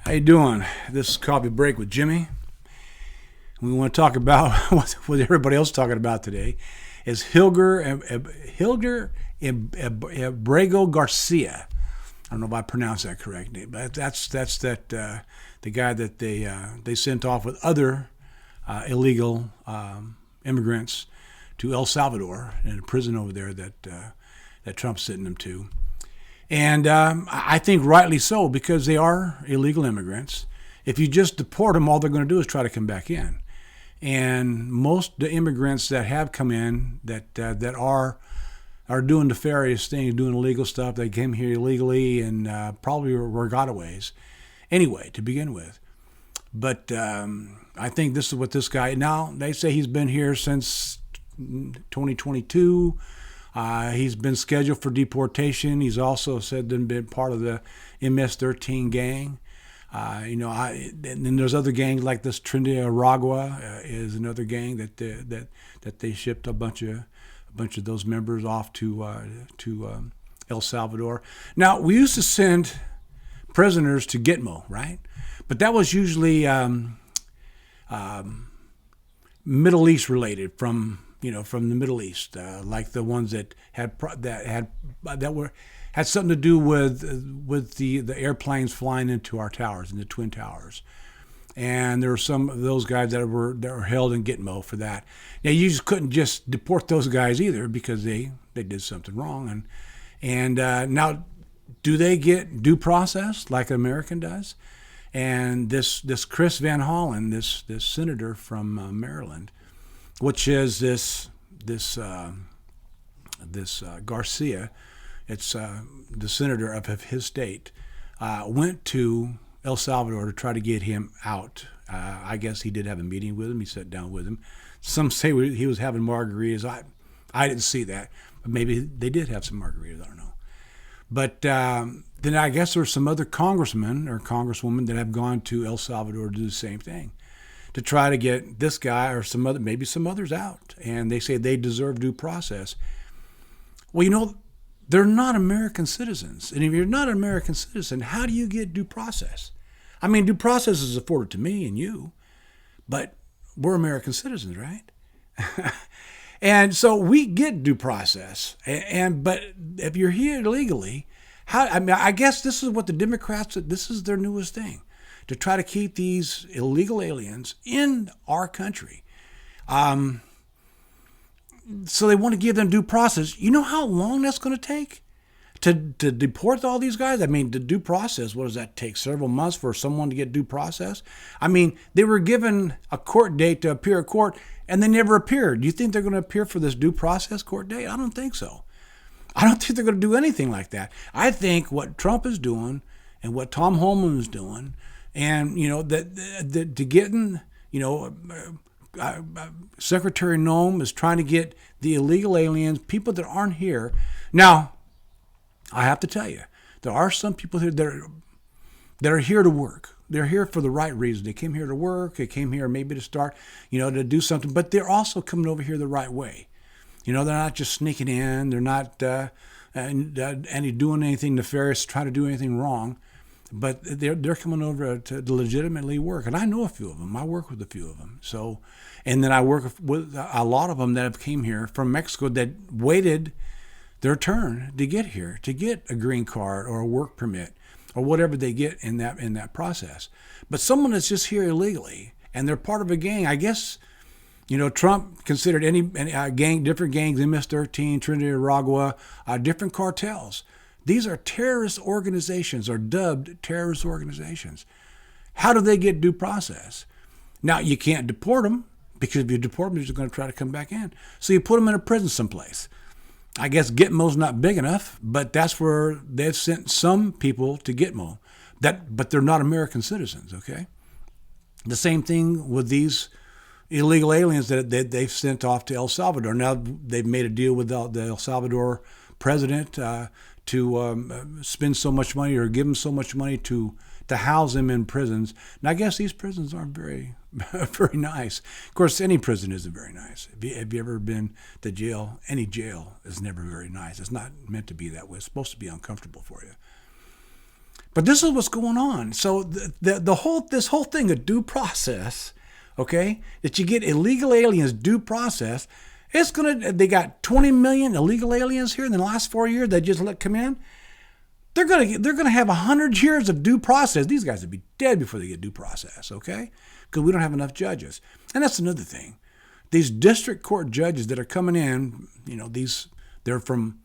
How you doing? This is Coffee Break with Jimmy. We want to talk about what everybody else is talking about today is Kilmar Abrego Garcia. I don't know if I pronounced that correctly, but that's the guy that they sent off with other illegal immigrants to El Salvador in a prison over there that Trump's sending them to. And I think rightly so, because they are illegal immigrants. If you just deport them, all they're going to do is try to come back in. And most of the immigrants that have come in that are doing nefarious things, doing illegal stuff, they came here illegally and probably were gotaways anyway to begin with. But I think this is what this guy, now they say he's been here since 2022. He's been scheduled for deportation. He's also said to been part of the MS-13 gang. And then there's other gangs like this. Trinidad Aragua is another gang that they shipped a bunch of those members off to El Salvador. Now, we used to send prisoners to Gitmo, right? But that was usually Middle East related, from the Middle East, like the ones that had something to do with the airplanes flying into our towers, in the Twin Towers. And there were some of those guys that were held in Gitmo for that. Now, you just couldn't just deport those guys either, because they did something wrong. And now, do they get due process like an American does? And this Chris Van Hollen, this senator from Maryland, which is this Garcia, it's the senator of his state, went to El Salvador to try to get him out. I guess he did have a meeting with him. He sat down with him. Some say he was having margaritas. I didn't see that. But maybe they did have some margaritas. I don't know. But then I guess there were some other congressmen or congresswomen that have gone to El Salvador to do the same thing, to try to get this guy or maybe some others out. And they say they deserve due process. Well, they're not American citizens. And if you're not an American citizen, how do you get due process? I mean, due process is afforded to me and you, but we're American citizens, right? And so we get due process. But if you're here illegally, I guess this is what the Democrats, this is their newest thing, to try to keep these illegal aliens in our country. So they want to give them due process. You know how long that's going to take to deport all these guys? I mean, the due process, what does that take? Several months for someone to get due process? I mean, they were given a court date to appear at court, and they never appeared. Do you think they're going to appear for this due process court date? I don't think so. I don't think they're going to do anything like that. I think what Trump is doing and what Tom Holman is doing, and to getting, Secretary Noem is trying to get the illegal aliens, people that aren't here. Now, I have to tell you, there are some people here that are here to work. They're here for the right reason. They came here to work. They came here maybe to start, to do something. But they're also coming over here the right way. They're not just sneaking in. They're not doing anything nefarious, trying to do anything wrong. But they're coming over to legitimately work. And I know a few of them. I work with a few of them. So, and then I work with a lot of them that have came here from Mexico that waited their turn to get here, to get a green card or a work permit or whatever they get in that process. But someone that's just here illegally and they're part of a gang, I guess, Trump considered any gang, different gangs, MS-13, Trinidad Aragua, different cartels. These are terrorist organizations, or dubbed terrorist organizations. How do they get due process? Now, you can't deport them, because if you deport them, they're just going to try to come back in. So you put them in a prison someplace. I guess Gitmo's not big enough, but that's where they've sent some people to Gitmo. But they're not American citizens, okay? The same thing with these illegal aliens that they've sent off to El Salvador. Now, they've made a deal with the El Salvador president to spend so much money or give them so much money to house them in prisons. And I guess these prisons aren't very very nice. Of course, any prison isn't very nice. Have you ever been to jail? Any jail is never very nice. It's not meant to be that way. It's supposed to be uncomfortable for you. But this is what's going on. So this whole thing of due process, okay, that you get illegal aliens due process, they got 20 million illegal aliens here in the last 4 years that just let come in. They're gonna have 100 years of due process. These guys would be dead before they get due process, okay? Because we don't have enough judges. And that's another thing. These district court judges that are coming in, they're from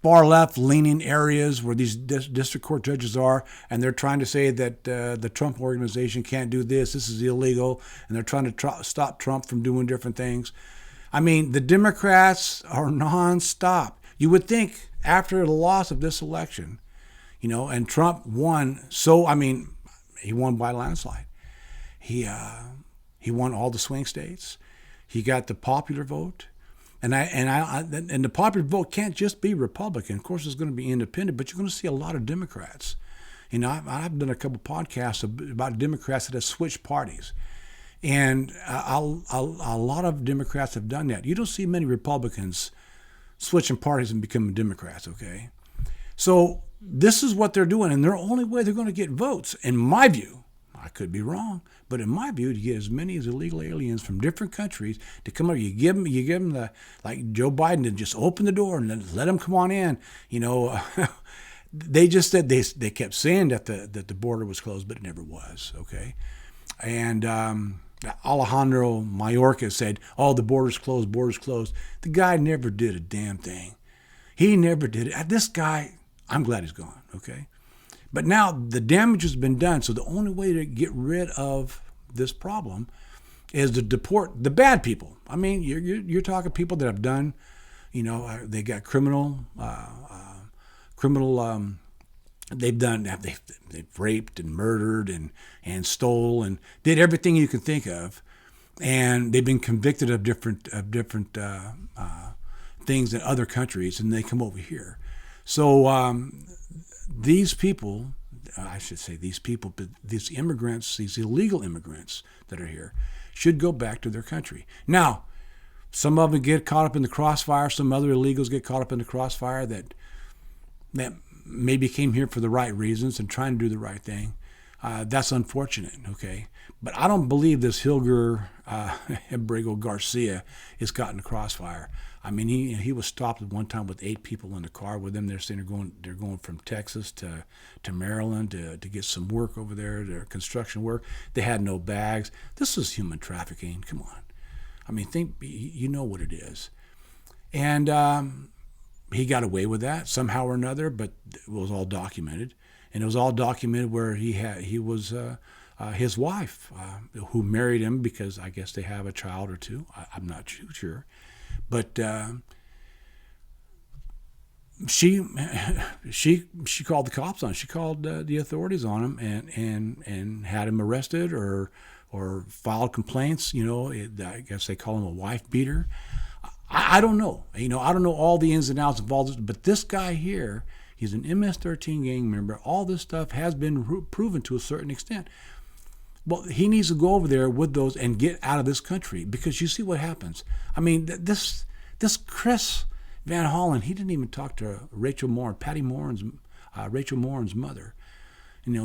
far left leaning areas where these district court judges are, and they're trying to say that the Trump organization can't do this is illegal, and they're trying to stop Trump from doing different things. I mean, the Democrats are nonstop. You would think after the loss of this election, and Trump won, he won by a landslide. He won all the swing states. He got the popular vote. And the popular vote can't just be Republican. Of course, it's going to be independent, but you're going to see a lot of Democrats. I've done a couple podcasts about Democrats that have switched parties, and a lot of Democrats have done that. You don't see many Republicans switching parties and becoming Democrats. Okay, so this is what they're doing, and the only way they're going to get votes, in my view, I could be wrong, but in my view, to get as many as illegal aliens from different countries to come over, you give them the, like Joe Biden did, just open the door and let them come on in. They just said they kept saying that the border was closed, but it never was. Okay, and Alejandro Mayorkas said, "Oh, the border's closed, border's closed." The guy never did a damn thing. He never did it. This guy, I'm glad he's gone. Okay. But now the damage has been done, so the only way to get rid of this problem is to deport the bad people. I mean, you're talking people that have done, they got criminal. They've raped and murdered and stole and did everything you can think of, and they've been convicted of different things in other countries, and they come over here. So. These people, I should say these people, but these immigrants, these illegal immigrants that are here, should go back to their country. Now, some of them get caught up in the crossfire. Some other illegals get caught up in the crossfire that maybe came here for the right reasons and trying to do the right thing. That's unfortunate, okay? But I don't believe this Kilmar Abrego Garcia is caught in the crossfire. I mean, he was stopped at one time with 8 people in the car with him. They're saying they're going from Texas to Maryland to get some work over there, their construction work. They had no bags. This is human trafficking. Come on. I mean, you know what it is. And he got away with that somehow or another, but it was all documented. And it was all documented where he was his wife who married him because I guess they have a child or two. I'm not too sure. But she called the cops on him. She called the authorities on him and had him arrested or filed complaints. I guess they call him a wife beater. I don't know. I don't know all the ins and outs of all this. But this guy here, he's an MS-13 gang member. All this stuff has been proven to a certain extent. Well, he needs to go over there with those and get out of this country because you see what happens. I mean, this Chris Van Hollen, he didn't even talk to Rachel Morin's mother.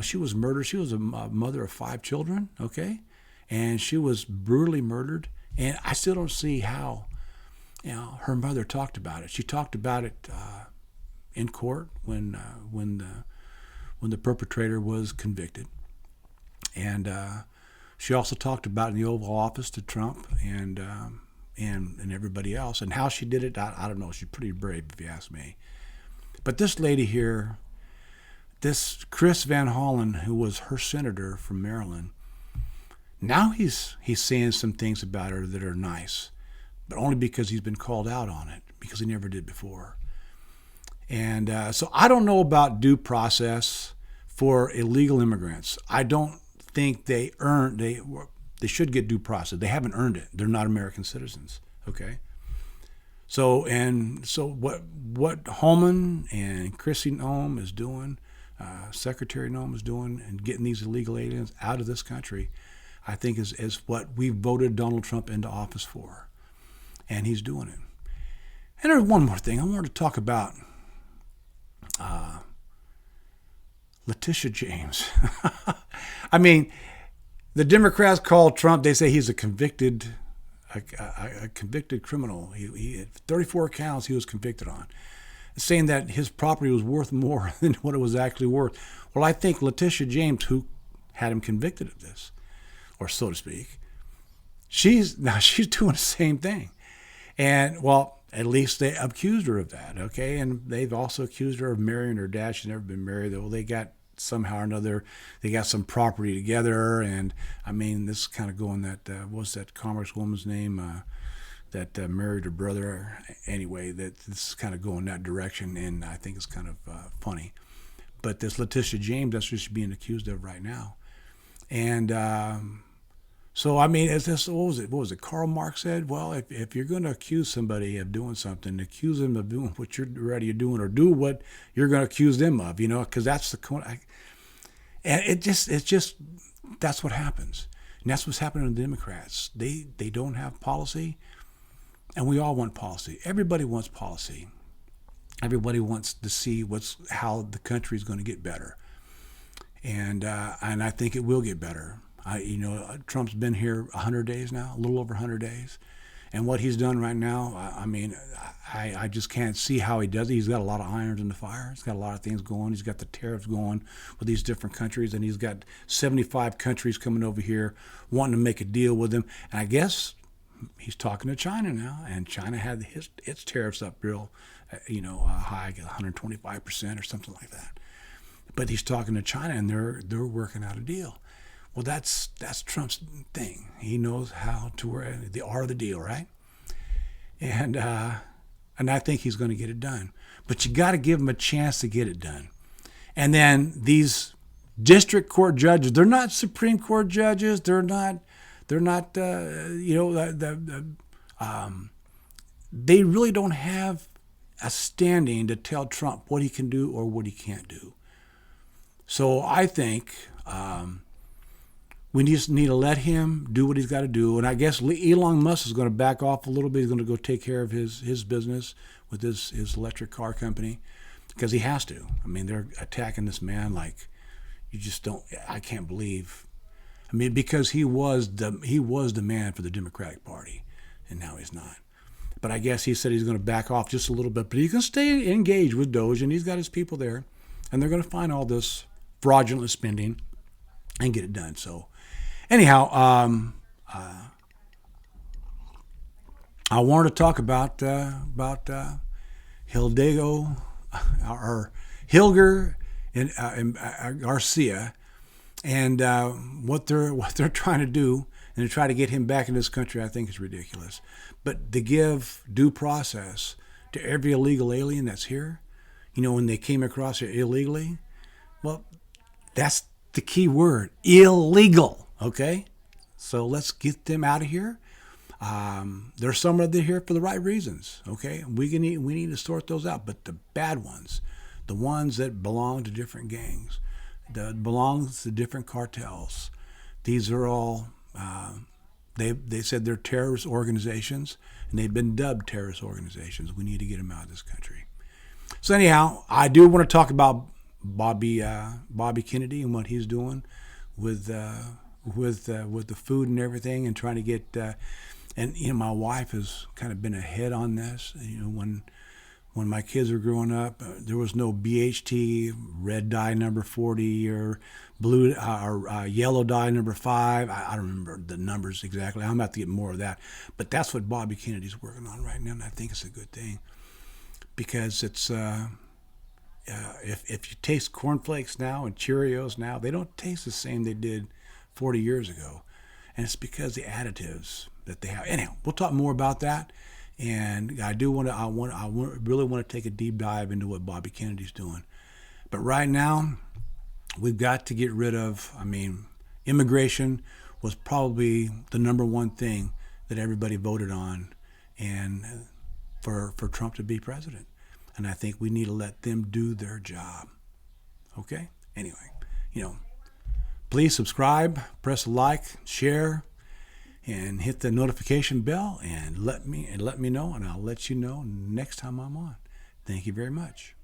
She was murdered. She was a mother of 5 children, okay? And she was brutally murdered. And I still don't see how, her mother talked about it. She talked about it in court when the perpetrator was convicted. And she also talked about it in the Oval Office to Trump and everybody else. And how she did it, I don't know. She's pretty brave, if you ask me. But this lady here, this Chris Van Hollen, who was her senator from Maryland, now he's saying some things about her that are nice, but only because he's been called out on it, because he never did before. And so I don't know about due process for illegal immigrants. I don't think they should get due process. They haven't earned it. They're not American citizens. Okay. So what Holman and Chrissy Noem is doing, Secretary Noem is doing, and getting these illegal aliens out of this country, I think is what we voted Donald Trump into office for, and he's doing it. And there's one more thing I wanted to talk about. Letitia James. I mean, the Democrats call Trump. They say he's a convicted criminal. He had 34 counts he was convicted on, saying that his property was worth more than what it was actually worth. Well, I think Letitia James, who had him convicted of this, or so to speak, she's doing the same thing. And, well, at least they accused her of that, okay? And they've also accused her of marrying her dad. She's never been married. Well, they got somehow or another, they got some property together. And, I mean, this is kind of going that, what's that Congresswoman's name that married her brother? Anyway, that this is kind of going that direction, and I think it's kind of funny. But this Letitia James, that's what she's being accused of right now. And so, I mean, it's just, what was it? Karl Marx said, well, if you're going to accuse somebody of doing something, accuse them of doing what you're already doing, or do what you're going to accuse them of, because that's and it's just, that's what happens. And that's what's happening to the Democrats. They don't have policy, and we all want policy. Everybody wants policy. Everybody wants to see how the country is going to get better. And I think it will get better. Trump's been here 100 days now, a little over 100 days. And what he's done right now, I mean, I just can't see how he does it. He's got a lot of irons in the fire. He's got a lot of things going. He's got the tariffs going with these different countries, and he's got 75 countries coming over here wanting to make a deal with him. And I guess he's talking to China now, and China had its tariffs up real, high, 125% or something like that. But he's talking to China, and they're working out a deal. Well, that's Trump's thing. He knows how to work the art of the deal, right? And I think he's going to get it done. But you got to give him a chance to get it done. And then these district court judges, they're not Supreme Court judges. They're not. They really don't have a standing to tell Trump what he can do or what he can't do. So I think we just need to let him do what he's got to do. And I guess Elon Musk is going to back off a little bit. He's going to go take care of his business with his electric car company, because he has to. I mean, they're attacking this man like you just don't. I can't believe. I mean, because he was the man for the Democratic Party, and now he's not. But I guess he said he's going to back off just a little bit, but he's going to stay engaged with Doge, and he's got his people there, and they're going to find all this fraudulent spending and get it done. So anyhow, I wanted to talk about Hildego or Hilger and Garcia, and what they're trying to do, and to try to get him back in this country, I think is ridiculous. But to give due process to every illegal alien that's here, when they came across here illegally, well, that's the key word, illegal, okay? So let's get them out of here. There's some that are here for the right reasons, okay? We need to sort those out. But the bad ones, the ones that belong to different gangs, that belong to different cartels, these are all, they said they're terrorist organizations, and they've been dubbed terrorist organizations. We need to get them out of this country. So anyhow, I do want to talk about Bobby Kennedy and what he's doing with the food and everything, and trying to get and my wife has kind of been ahead on this. When my kids were growing up, there was no BHT, red dye number 40, or blue or yellow dye number 5. I don't remember the numbers exactly. I'm about to get more of that, but that's what Bobby Kennedy's working on right now, and I think it's a good thing, because it's if you taste cornflakes now and Cheerios now, they don't taste the same they did 40 years ago, and it's because the additives that they have. Anyhow, we'll talk more about that. And I really want to take a deep dive into what Bobby Kennedy's doing. But right now, we've got to get rid of, immigration was probably the number one thing that everybody voted on, and for Trump to be president. And I think we need to let them do their job. Okay? Anyway, please subscribe, press like, share, and hit the notification bell, and let me know, and I'll let you know next time I'm on. Thank you very much.